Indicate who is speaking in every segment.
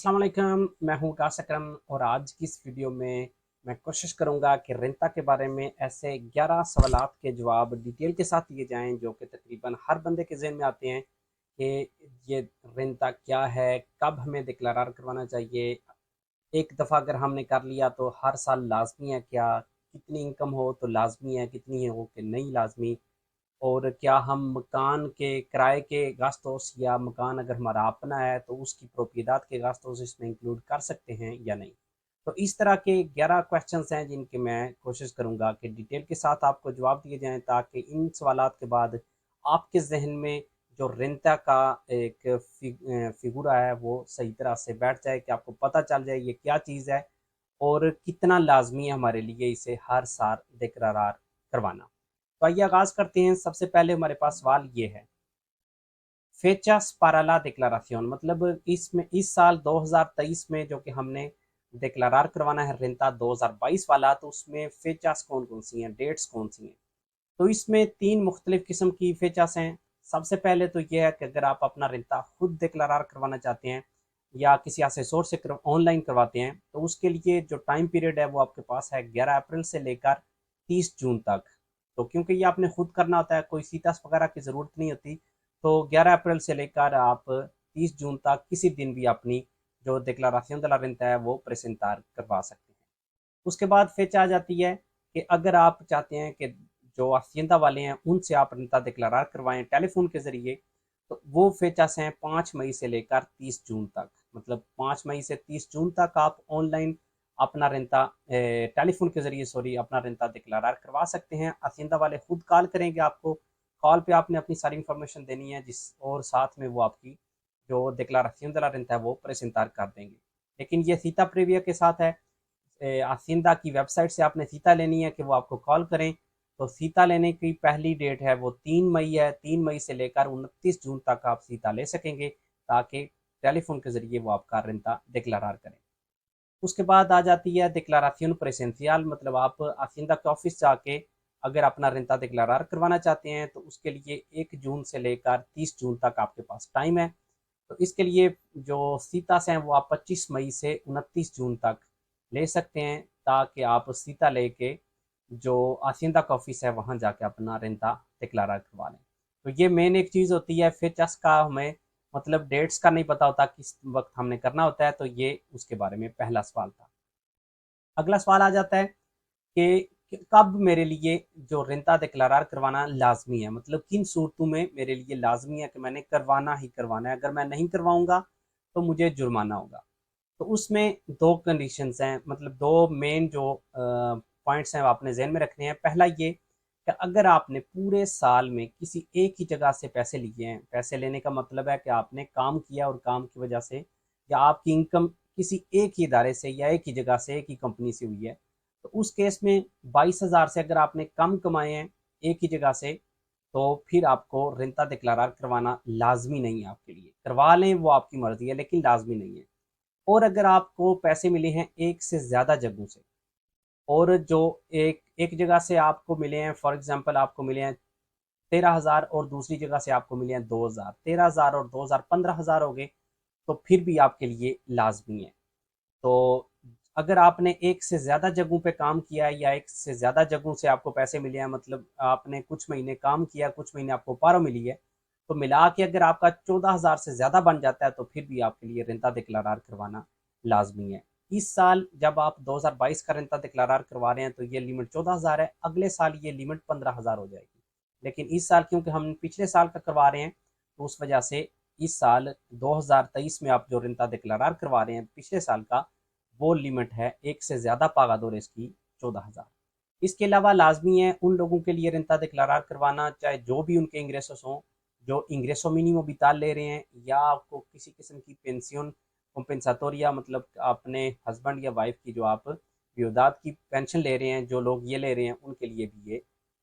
Speaker 1: अस्सलाम वालेकुम, मैं हूँ काश अकरम और आज की इस वीडियो में मैं कोशिश करूँगा कि रेंता के बारे में ऐसे 11 सवालात के जवाब डिटेल के साथ दिए जाएँ जो कि तकरीबन हर बंदे के ज़हन में आते हैं कि ये रेंता क्या है, कब हमें डिक्लारार करवाना चाहिए, एक दफ़ा अगर हमने कर लिया तो हर साल लाज़मी है क्या, कितनी इनकम हो तो लाज़मी है, कितनी हो कि नहीं लाज़मी, और क्या हम मकान के किराए के गास्टोस या मकान अगर हमारा अपना है तो उसकी प्रोपिएदाद के गास्टोस इसमें इंक्लूड कर सकते हैं या नहीं। तो इस तरह के 11 क्वेश्चंस हैं जिनकी मैं कोशिश करूंगा कि डिटेल के साथ आपको जवाब दिए जाएं ताकि इन सवालात के बाद आपके जहन में जो रेंता का एक फिगुरा है वो सही तरह से बैठ जाए, कि आपको पता चल जाए ये क्या चीज़ है और कितना लाजमी है हमारे लिए इसे हर साल डिक्लारार करवाना। तो आइए आगाज करते हैं। सबसे पहले हमारे पास सवाल ये है, फेचास पाराला डिक्लाराción, मतलब इसमें इस साल 2023 में जो कि हमने डिक्लारार करवाना है रेंता 2022 वाला, तो उसमें फेचास कौन कौन सी हैं, डेट्स कौन सी हैं। तो इसमें तीन मुख्तलिफ किस्म की फेचास हैं। सबसे पहले तो यह है कि अगर आप अपना रेंता खुद डिक्लारार करवाना चाहते हैं या किसी असेसोर से ऑनलाइन करवाते हैं तो उसके लिए जो टाइम पीरियड है वो आपके पास है 11 अप्रैल से लेकर 30 जून तक। तो क्योंकि ये आपने खुद करना होता है, कोई सीतास वगैरह की ज़रूरत नहीं होती, तो 11 अप्रैल से लेकर आप 30 जून तक किसी दिन भी अपनी जो डिक्लाराción de la renta है वो प्रेजेंटार करवा सकते हैं। उसके बाद फेच आ जाती है कि अगर आप चाहते हैं कि जो हसींदा वाले हैं उनसे आप रेंता डिक्लारार करवाएं टेलीफोन के ज़रिए, तो वो फेचास हैं 5 मई से लेकर 30 जून तक। मतलब 5 मई से 30 जून तक आप ऑनलाइन अपना रेंता टेलीफोन के ज़रिए अपना रेंता डिक्लारार करवा सकते हैं। हसींदा वाले खुद कॉल करेंगे आपको, कॉल पे आपने अपनी सारी इन्फॉर्मेशन देनी है जिस और साथ में वो आपकी जो डिक्लाराción de la renta है वो प्रेजेंटार कर देंगे। लेकिन ये सीता प्रीविया के साथ है, आसिंदा की वेबसाइट से आपने सीता लेनी है कि वो आपको कॉल करें। तो सीता लेने की पहली डेट है वो 3 मई है, 3 मई से लेकर 29 जून तक आप सीता ले सकेंगे ताकि टेलीफोन के ज़रिए वो आपका रेंता डिक्लारार करें। उसके बाद आ जाती है डिक्लाराción प्रेसेंशियल, मतलब आप आसिंदा के ऑफिस जाके अगर अपना रेंता डिक्लारार करवाना चाहते हैं तो उसके लिए 1 जून से लेकर 30 जून तक आपके पास टाइम है। तो इसके लिए जो सीतास हैं वो आप 25 मई से 29 जून तक ले सकते हैं ताकि आप सीता लेके जो आसिंदा का ऑफिस है वहाँ जाके अपना रेंता डिक्लारा करवा लें। तो ये मेन एक चीज़ होती है। फिर चस का हमें मतलब डेट्स का नहीं पता होता किस वक्त हमने करना होता है, तो ये उसके बारे में पहला सवाल था। अगला सवाल आ जाता है कि कब मेरे लिए जो रेंता डिक्लारार करवाना लाजमी है, मतलब किन सूरतों में मेरे लिए लाजमी है कि मैंने करवाना ही करवाना है, अगर मैं नहीं करवाऊंगा तो मुझे जुर्माना होगा। तो उसमें दो कंडीशंस हैं, मतलब दो मेन जो पॉइंट्स हैं वो आपने जहन में रखने हैं। पहला ये कि अगर आपने पूरे साल में किसी एक ही जगह से पैसे लिए हैं, पैसे लेने का मतलब है कि आपने काम किया और काम की वजह से या आपकी इनकम किसी एक ही इदारे से या एक ही जगह से एक ही कंपनी से हुई है, तो उस केस में 22,000 से अगर आपने कम कमाए हैं एक ही जगह से, तो फिर आपको रेंता डिक्लारार करवाना लाजमी नहीं है। आपके लिए करवा लें वो आपकी मर्जी है लेकिन लाजमी नहीं है। और अगर आपको पैसे मिले हैं एक से ज़्यादा जगहों से, और जो एक एक जगह से आपको मिले हैं, फॉर एग्जांपल आपको मिले हैं 13,000 और दूसरी जगह से आपको मिले हैं 2,000, 13,000 और 2,000 15,000 हो गए, तो फिर भी आपके लिए लाजमी है। तो अगर आपने एक से ज़्यादा जगहों पे काम किया है या एक से ज़्यादा जगहों से आपको पैसे मिले हैं, मतलब आपने कुछ महीने काम किया, कुछ महीने आपको पारो मिली है, तो मिला के अगर आपका 14,000 से ज़्यादा बन जाता है तो फिर भी आपके लिए रेंता डिक्लारार करवाना लाजमी है। इस साल जब आप 2022 का रेंता डिक्लारार करवा रहे हैं तो ये लिमिट 14,000 है, अगले साल ये लिमिट 15,000 हो जाएगी। लेकिन इस साल क्योंकि हम पिछले साल का करवा रहे हैं तो उस वजह से इस साल 2023 में आप जो रेंता डिक्लारार करवा रहे हैं पिछले साल का, वो लिमिट है एक से ज़्यादा पागादोरेस की 14,000। इसके अलावा लाजमी है उन लोगों के लिए रेंता डिक्लारार करवाना चाहे जो भी उनके इंग्रेसोस हों, जो इंग्रेसो मिनिमो विताल ले रहे हैं या आपको किसी किस्म की पेंसियन कॉम्पेंसातोरिया, मतलब अपने हस्बैंड या वाइफ की जो आप वियोदात की पेंशन ले रहे हैं, जो लोग ये ले रहे हैं उनके लिए भी ये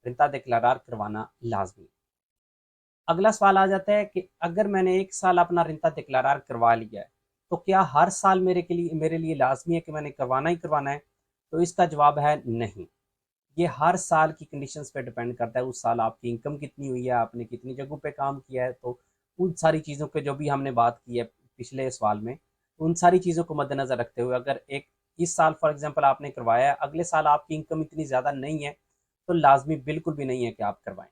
Speaker 1: रेंता डिक्लारार करवाना लाजमी है। अगला सवाल आ जाता है कि अगर मैंने एक साल अपना रेंता डिक्लारार करवा लिया है तो क्या हर साल मेरे लिए लाजमी है कि मैंने करवाना ही करवाना है। तो इसका जवाब है नहीं। ये हर साल की कंडीशंस पे डिपेंड करता है, उस साल आपकी इनकम कितनी हुई है, आपने कितनी जगहों पे काम किया है, तो उन सारी चीज़ों पे जो भी हमने बात की है पिछले सवाल में, उन सारी चीज़ों को मद्देनज़र रखते हुए अगर एक इस साल फॉर एग्जांपल आपने करवाया है, अगले साल आपकी इनकम इतनी ज़्यादा नहीं है, तो लाज़मी बिल्कुल भी नहीं है कि आप करवाएँ।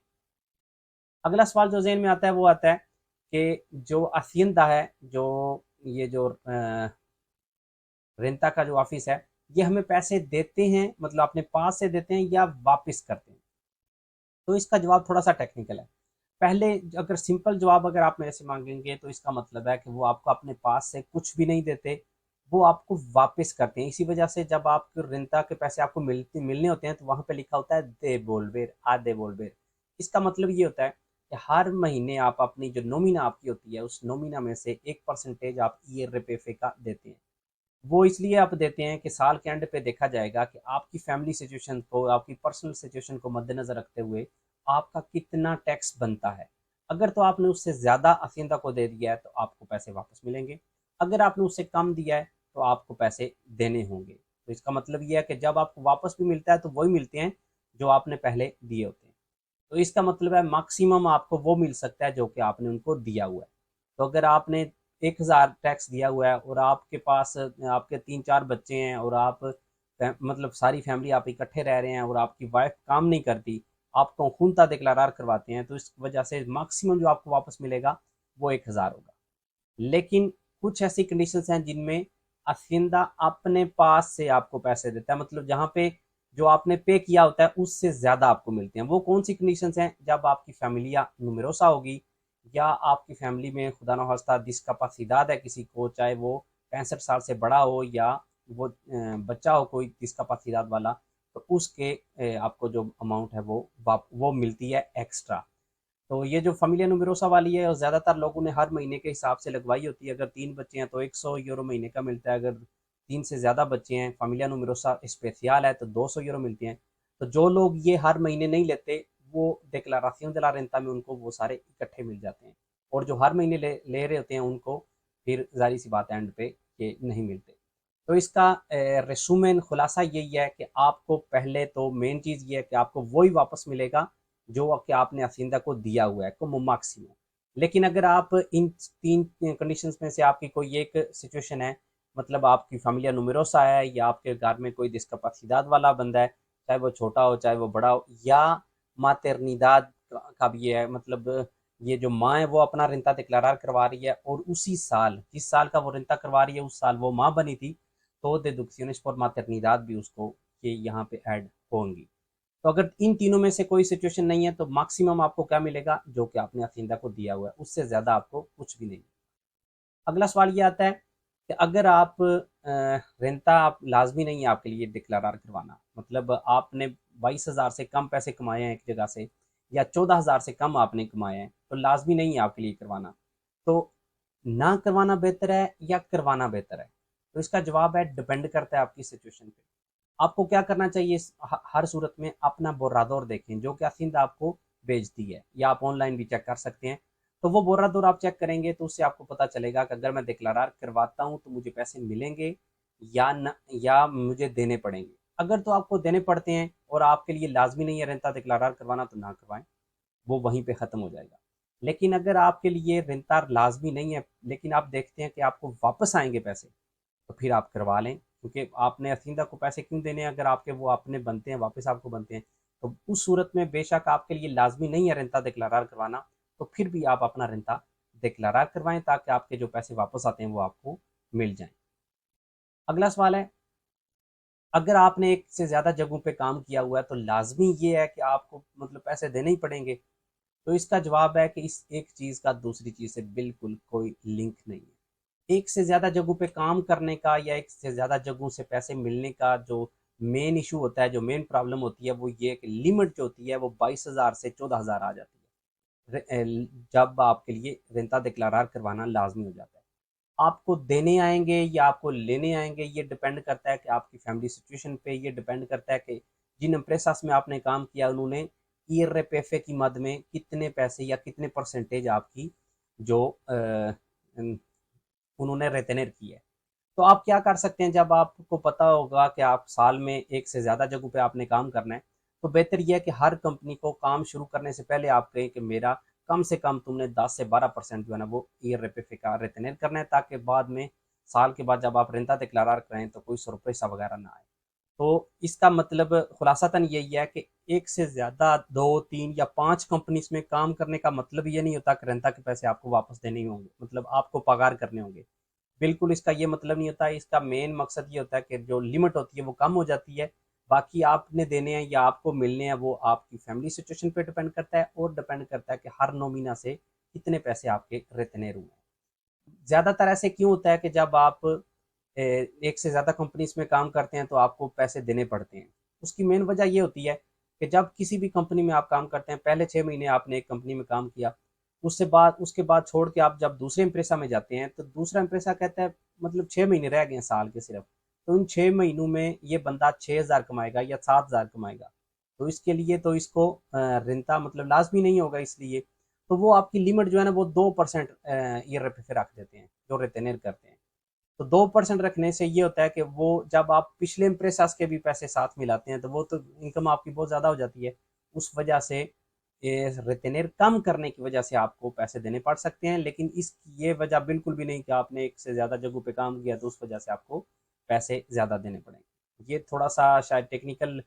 Speaker 1: अगला सवाल जो ज़हन में आता है वो आता है कि जो हसींदा है, जो ये जो रेंता का जो ऑफिस है, ये हमें पैसे देते हैं, मतलब अपने पास से देते हैं या वापस करते हैं? तो इसका जवाब थोड़ा सा टेक्निकल है। पहले अगर सिंपल जवाब अगर आप मेरे से मांगेंगे तो इसका मतलब है कि वो आपको अपने पास से कुछ भी नहीं देते, वो आपको वापस करते हैं। इसी वजह से जब आपको रेंता के पैसे आपको मिलने होते हैं तो वहां पे लिखा होता है दे बोलबेर आधे बोलबेर। इसका मतलब ये होता है कि हर महीने आप अपनी जो नोमिना आपकी होती है उस नोमिना में से 1% आप ईआरपीएफ का देते हैं। वो इसलिए आप देते हैं कि साल के एंड पे देखा जाएगा कि आपकी फैमिली सिचुएशन को, आपकी पर्सनल सिचुएशन को मद्देनजर रखते हुए आपका कितना टैक्स बनता है। अगर तो आपने उससे ज़्यादा हसींदा को दे दिया है तो आपको पैसे वापस मिलेंगे, अगर आपने उससे कम दिया है तो आपको पैसे देने होंगे। तो इसका मतलब ये है कि जब आपको वापस भी मिलता है तो वही मिलते हैं जो आपने पहले दिए होते हैं। तो इसका मतलब है मैक्सिमम आपको वो मिल सकता है जो कि आपने उनको दिया हुआ है। तो अगर आपने 1000 टैक्स दिया हुआ है और आपके पास आपके 3-4 बच्चे हैं और आप मतलब सारी फैमिली आप इकट्ठे रह रहे हैं और आपकी वाइफ काम नहीं करती, आपको खूनता डिक्लारार करवाते हैं, तो इस वजह से मैक्सिमम जो आपको वापस मिलेगा वो 1000 होगा। लेकिन कुछ ऐसी कंडीशंस हैं जिनमें हसींदा अपने पास से आपको पैसे देता है, मतलब जहाँ पे जो आपने पे किया होता है उससे ज्यादा आपको मिलते हैं। वो कौन सी कंडीशंस हैं? जब आपकी फैमिलिया नुमेरोसा होगी या आपकी फैमिली में खुदा न खास्ता डिस्कैपेसिटेड है किसी को, चाहे वो 65 साल से बड़ा हो या वो बच्चा हो कोई डिस्कैपेसिटेड वाला, तो उसके आपको जो अमाउंट है वो मिलती है एक्स्ट्रा। तो ये जो फ़ैमिलिया नुमेरोसा वाली है, और ज़्यादातर लोगों ने हर महीने के हिसाब से लगवाई होती है। अगर 3 बच्चे हैं तो 100 यूरो महीने का मिलता है, अगर 3 से ज़्यादा बच्चे हैं, फ़ैमिलिया नुमेरोसा स्पेशल है, तो 200 यूरो मिलती हैं। तो जो लोग ये हर महीने नहीं लेते, वो डिक्लाराción de la रेंता में उनको वो सारे इकट्ठे मिल जाते हैं, और जो हर महीने ले रहे होते हैं उनको फिर ज़ाहिर सी बात है एंड पे ये नहीं मिलते। तो इसका रेसूमेन खुलासा यही है कि आपको पहले तो मेन चीज़ ये है कि आपको वही वापस मिलेगा जो कि आपने हसींदा को दिया हुआ है, को मैक्सिमम। लेकिन अगर आप इन 3 कंडीशंस में से आपकी कोई एक सिचुएशन है, मतलब आपकी फैमिलिया नुमेरोसा है या आपके घर में कोई डिस्कैपेसिटेड वाला बंदा है, चाहे वो छोटा हो चाहे वो बड़ा हो, या मातरनिदाद का भी है, मतलब ये जो माँ है वो अपना रिंता डिक्लारार करवा रही है और उसी साल जिस साल का वो रिंता करवा रही है उस साल वो माँ बनी थी, तो deducciones por maternidad भी उसको ये यहाँ पे ऐड होंगी। तो अगर इन तीनों में से कोई सिचुएशन नहीं है तो मैक्सिमम आपको क्या मिलेगा? जो कि आपने हसींदा को दिया हुआ है, उससे ज़्यादा आपको कुछ भी नहीं। अगला सवाल ये आता है कि अगर आप रेंता आप लाजमी नहीं है आपके लिए डिक्लारार करवाना, मतलब आपने 22,000 से कम पैसे कमाए हैं एक जगह से, या 14,000 से कम आपने कमाए हैं, तो लाजमी नहीं है आपके लिए करवाना। तो ना करवाना बेहतर है या करवाना बेहतर है? तो इसका जवाब है डिपेंड करता है आपकी सिचुएशन पे। आपको क्या करना चाहिए? हर सूरत में अपना बोरादोर देखें जो कि हसींदा आपको भेजती है, या आप ऑनलाइन भी चेक कर सकते हैं। तो वो बोरादोर आप चेक करेंगे तो उससे आपको पता चलेगा कि अगर मैं डिक्लारार करवाता हूँ तो मुझे पैसे मिलेंगे या न, या मुझे देने पड़ेंगे। अगर तो आपको देने पड़ते हैं और आपके लिए लाजमी नहीं है रेंता डिक्लारार करवाना, तो ना करवाएं, वो वहीं पे ख़त्म हो जाएगा। लेकिन अगर आपके लिए रेंता लाजमी नहीं है लेकिन आप देखते हैं कि आपको वापस आएंगे पैसे, तो फिर आप करवा लें, क्योंकि आपने हसींदा को पैसे क्यों देने हैं अगर आपके वो अपने बनते हैं, वापस आपको बनते हैं। तो उस सूरत में बेशक आपके लिए लाजमी नहीं है रेंता डिक्लारार करवाना, तो फिर भी आप अपना रेंता डिक्लारार करवाएं ताकि आपके जो पैसे वापस आते हैं वो आपको मिल जाएं। अगला सवाल है, अगर आपने एक से ज़्यादा जगहों पे काम किया हुआ है तो लाजमी ये है कि आपको मतलब पैसे देने ही पड़ेंगे? तो इसका जवाब है कि इस एक चीज़ का दूसरी चीज़ से बिल्कुल कोई लिंक नहीं है। एक से ज़्यादा जगहों पे काम करने का या एक से ज़्यादा जगहों से पैसे मिलने का जो मेन इशू होता है, जो मेन प्रॉब्लम होती है, वो ये कि लिमिट जो होती है वो 22,000 से 14,000 आ जाती है जब आपके लिए रेंता डिक्लारार करवाना लाजमी हो जाता है। आपको देने आएंगे या आपको लेने आएंगे, ये डिपेंड करता है कि आपकी फैमिली सिचुएशन पे, ये डिपेंड करता है कि जिन एम्प्रेसास में आपने काम किया उन्होंने ईआरपीएफ की मद में कितने पैसे या कितने परसेंटेज आपकी जो उन्होंने रिटेनर की है। तो आप क्या कर सकते हैं, जब आपको पता होगा कि आप साल में एक से ज़्यादा जगहों पे आपने काम करना है, तो बेहतर यह है कि हर कंपनी को काम शुरू करने से पहले आप कहें कि मेरा कम से कम तुमने 10 से 12% जो है ना वो ईआरपीएफ का रिटेनर करना है, ताकि बाद में साल के बाद जब आप रेंता डिक्लारार कराएं तो कोई सरप्राइज वगैरह ना आए। तो इसका मतलब खुलासातन यही है कि एक से ज़्यादा 2, 3 या 5 कंपनीज में काम करने का मतलब ये नहीं होता कि रेंता के पैसे आपको वापस देने ही होंगे, मतलब आपको पगार करने होंगे। बिल्कुल इसका ये मतलब नहीं होता है। इसका मेन मकसद ये होता है कि जो लिमिट होती है वो कम हो जाती है। बाकी आपने देने हैं या आपको मिलने हैं वो आपकी फैमिली सिचुएशन पे डिपेंड करता है और डिपेंड करता है कि हर 9 महीना से कितने पैसे आपके रिटर्न हुए हैं। ज़्यादातर ऐसे क्यों होता है कि जब आप एक से ज़्यादा कंपनीज में काम करते हैं तो आपको पैसे देने पड़ते हैं। उसकी मेन वजह ये होती है कि जब किसी भी कंपनी में आप काम करते हैं, पहले 6 महीने आपने एक कंपनी में काम किया, उसके बाद छोड़ के आप जब दूसरे एम्प्रेसा में जाते हैं तो दूसरा एम्प्रेसा कहता है मतलब 6 महीने रह गए हैं साल के सिर्फ, तो उन 6 महीनों में ये बंदा 6,000 कमाएगा या 7,000 कमाएगा। तो इसके लिए तो इसको रिंता मतलब लाजमी नहीं होगा, इसलिए तो वो आपकी लिमिट जो है ना वो 2% ईयर पे रख देते हैं जो रिटेनर करते हैं। तो 2% रखने से ये होता है कि वो जब आप पिछले इम्प्रेसास के भी पैसे साथ मिलाते हैं तो वो तो इनकम आपकी बहुत ज़्यादा हो जाती है। उस वजह से रिटेनर कम करने की वजह से आपको पैसे देने पड़ सकते हैं, लेकिन इसकी ये वजह बिल्कुल भी नहीं कि आपने एक से ज़्यादा जगहों पे काम किया तो उस वजह से आपको पैसे ज़्यादा देने पड़ेंगे। ये थोड़ा सा शायद टेक्निकल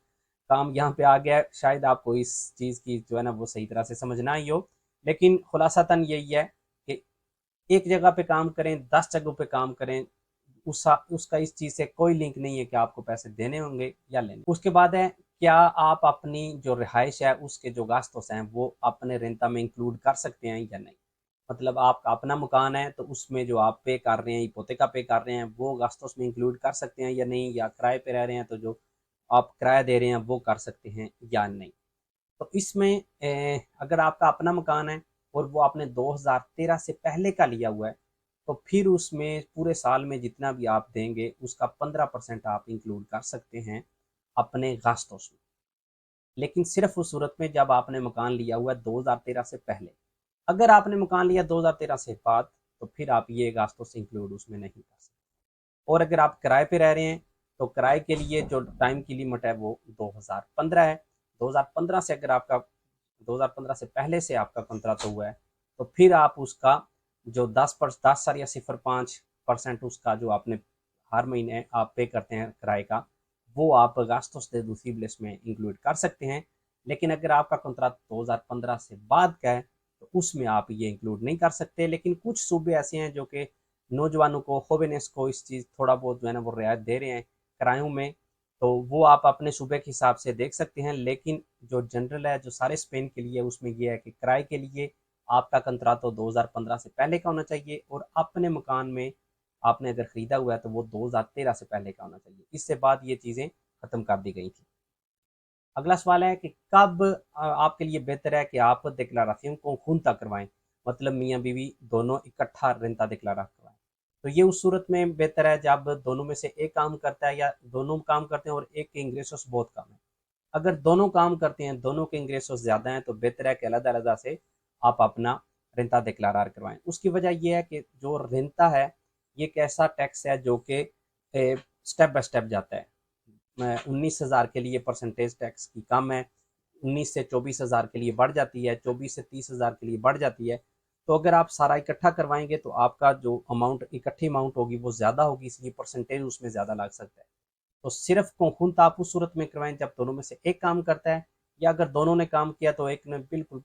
Speaker 1: काम यहाँ पे आ गया है, शायद आपको इस चीज़ की जो है ना वो सही तरह से समझ ना आई हो, लेकिन खुलासातन यही है कि एक जगह पे काम करें 10 जगहों पे काम करें, उसका इस चीज़ से कोई लिंक नहीं है कि आपको पैसे देने होंगे या लेने। उसके बाद है, क्या आप अपनी जो रिहाइश है उसके जो गास्तोस हैं वो अपने रेंता में इंक्लूड कर सकते हैं या नहीं। मतलब आपका अपना मकान है तो उसमें जो आप पे कर रहे हैं, हिपोतेका पे कर रहे हैं, वो गास्तोस में इंक्लूड कर सकते हैं या नहीं, या किराए पे रह रहे हैं तो जो आप किराया दे रहे हैं वो कर सकते हैं या नहीं। तो इसमें अगर आपका अपना मकान है और वो आपने 2013 से पहले का लिया हुआ है तो फिर उसमें पूरे साल में जितना भी आप देंगे उसका 15% आप इंक्लूड कर सकते हैं अपने गास्तों में, लेकिन सिर्फ उस सूरत में जब आपने मकान लिया हुआ है 2013 से पहले। अगर आपने मकान लिया 2013 से बाद तो फिर आप ये गास्तों से इंक्लूड उसमें नहीं कर सकते। और अगर आप किराए पे रह रहे हैं तो किराए के लिए जो टाइम की लिमिट है वो 2015 है। 2015 से अगर आपका 2015 से पहले से आपका कॉन्ट्रैक्ट हुआ है तो फिर आप उसका जो 10 साल या 0.5% उसका जो आपने हर महीने आप पे करते हैं किराए का, वो आप गास्तोस दे डिडक्टिबल्स में इंक्लूड कर सकते हैं। लेकिन अगर आपका कॉन्ट्रैक्ट 2015 से बाद का है तो उसमें आप ये इंक्लूड नहीं कर सकते। लेकिन कुछ सूबे ऐसे हैं जो कि नौजवानों को होवेनेस को इस चीज़ थोड़ा बहुत जो है ना वो रियायत दे रहे हैं किरायों में, तो वो आप अपने सूबे के हिसाब से देख सकते हैं। लेकिन जो जनरल है जो सारे स्पेन के लिए उसमें ये है कि किराए के लिए आपका कंत्रा तो 2015 से पहले का होना चाहिए और अपने मकान में आपने अगर खरीदा हुआ है तो वो 2013 से पहले का होना चाहिए। इससे बाद ये चीज़ें ख़त्म कर दी गई थी। अगला सवाल है कि कब आपके लिए बेहतर है कि आप डिक्लाराción conjunta करवाएं, मतलब मियाँ बीवी दोनों इकट्ठा रेंता डिक्लारा करवाएं। तो ये उस सूरत में बेहतर है जब दोनों में से एक काम करता है या दोनों काम करते हैं और एक के इंग्रेसोस बहुत कम है। अगर दोनों काम करते हैं, दोनों के इंग्रेसोस ज़्यादा हैं तो बेहतर है कि अलग-अलग से आप अपना रेंता डिक्लारार करवाएं। उसकी वजह ये है कि जो रेंता है ये एक ऐसा टैक्स है जो कि स्टेप बाय स्टेप जाता है। 19,000 के लिए परसेंटेज टैक्स की कम है, 19 से 24,000 के लिए बढ़ जाती है, 24 से 30,000 के लिए बढ़ जाती है। तो अगर आप सारा इकट्ठा करवाएंगे तो आपका जो अमाउंट इकट्ठी अमाउंट होगी वो ज़्यादा होगी, इसलिए परसेंटेज उसमें ज़्यादा लग सकता है। तो सिर्फ conjunta आप उस सूरत में करवाएं जब दोनों में से एक काम करता है, या अगर दोनों ने काम किया तो एक ने बिल्कुल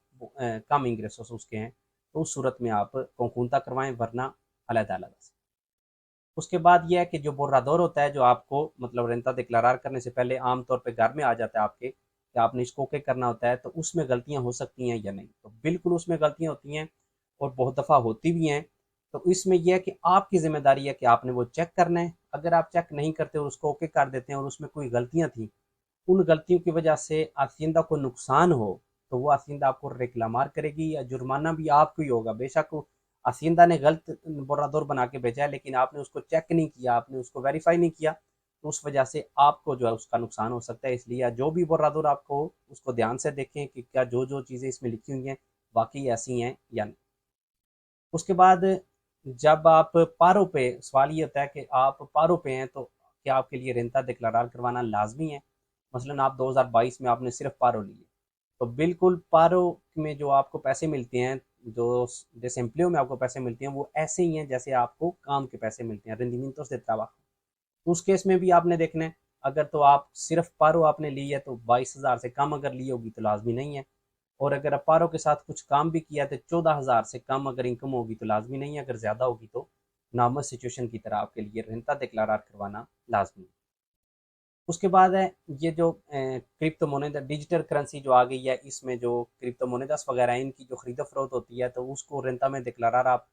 Speaker 1: कम इंग्रेसोस उसके हैं तो उस सूरत में आप conjunta करवाएं, वरना अलग अलग। उसके बाद यह है कि जो बोर्रादोर होता है जो आपको मतलब रेंता डिक्लारार करने से पहले आमतौर पे घर में आ जाता है आपके कि आपने इसको ओके करना होता है, तो उसमें गलतियां हो सकती हैं या नहीं। तो बिल्कुल उसमें गलतियां होती हैं और बहुत दफ़ा होती भी हैं। तो इसमें यह है कि आपकी जिम्मेदारी है कि आपने वो चेक करना है। अगर आप चेक नहीं करते और उसको ओके कर देते हैं और उसमें कोई गलतियां थी, उन गलतियों की वजह से आसिंदा को नुकसान हो तो वो आसिंदा आपको रेक्लामार करेगी या जुर्माना भी आपको ही होगा। बेशक आसिंदा ने गलत बोरादोर बना के भेजा है लेकिन आपने उसको चेक नहीं किया, आपने उसको वेरीफाई नहीं किया, तो उस वजह से आपको जो है उसका नुकसान हो सकता है। इसलिए जो भी बोरादोर आपको उसको ध्यान से देखें कि क्या जो जो चीज़ें इसमें लिखी हुई हैं वाकई ऐसी हैं या नहीं। उसके बाद जब आप पारो पे, सवाल ये होता है कि आप पारो पे हैं तो क्या आपके लिए रेंता डिक्लारार करवाना लाजमी है। मसलन आप 2022 में आपने सिर्फ पारो लिए, तो बिल्कुल पारो में जो आपको पैसे मिलते हैं जो desempleo में आपको पैसे मिलते हैं वो ऐसे ही हैं जैसे आपको काम के पैसे मिलते हैं, rendimientos de trabajo। तो उस केस में भी आपने देखना है, अगर तो आप सिर्फ पारो आपने ली है तो 22,000 से कम अगर ली होगी तो लाजमी नहीं है, और अगर आप पारो के साथ कुछ काम भी किया तो 14,000 से कम अगर इनकम होगी तो लाजमी नहीं है, अगर ज़्यादा होगी तो नॉर्मल सिचुएशन की तरह आपके लिए रेंटा डिक्लारार करवाना लाजमी है। उसके बाद है ये जो क्रिप्टो मोनेदा डिजिटल करेंसी जो आ गई है, इसमें जो क्रिप्टो मोनेदास वगैरह है इनकी जो खरीदो फरोख्त होती है तो उसको रेंता में डिक्लारार आप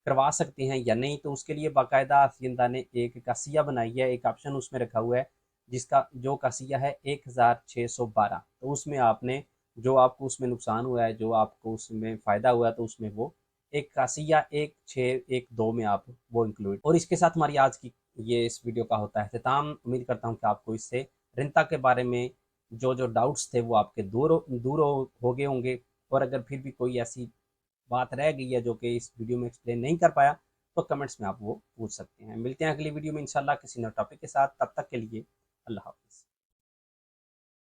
Speaker 1: करवा सकते हैं या नहीं, तो उसके लिए बाकायदा हसींदा ने एक कासिया बनाई है, एक ऑप्शन उसमें रखा हुआ है जिसका जो कासिया है 1612। तो उसमें आपने जो आपको उसमें नुकसान हुआ है, जो आपको उसमें फ़ायदा हुआ है, तो उसमें वो एक कासिया 1612 में आप वो इंक्लूड। और इसके साथ हमारी आज की ये इस वीडियो का होता है अख्ताम। उम्मीद करता हूँ कि आपको इससे रिंता के बारे में जो जो डाउट्स थे वो आपके दूर हो गए होंगे, और अगर फिर भी कोई ऐसी बात रह गई है जो कि इस वीडियो में एक्सप्लेन नहीं कर पाया तो कमेंट्स में आप वो पूछ सकते हैं। मिलते हैं अगली वीडियो में इंशाल्लाह किसी नए टॉपिक के साथ, तब तक के लिए अल्लाह हाफ़िज़।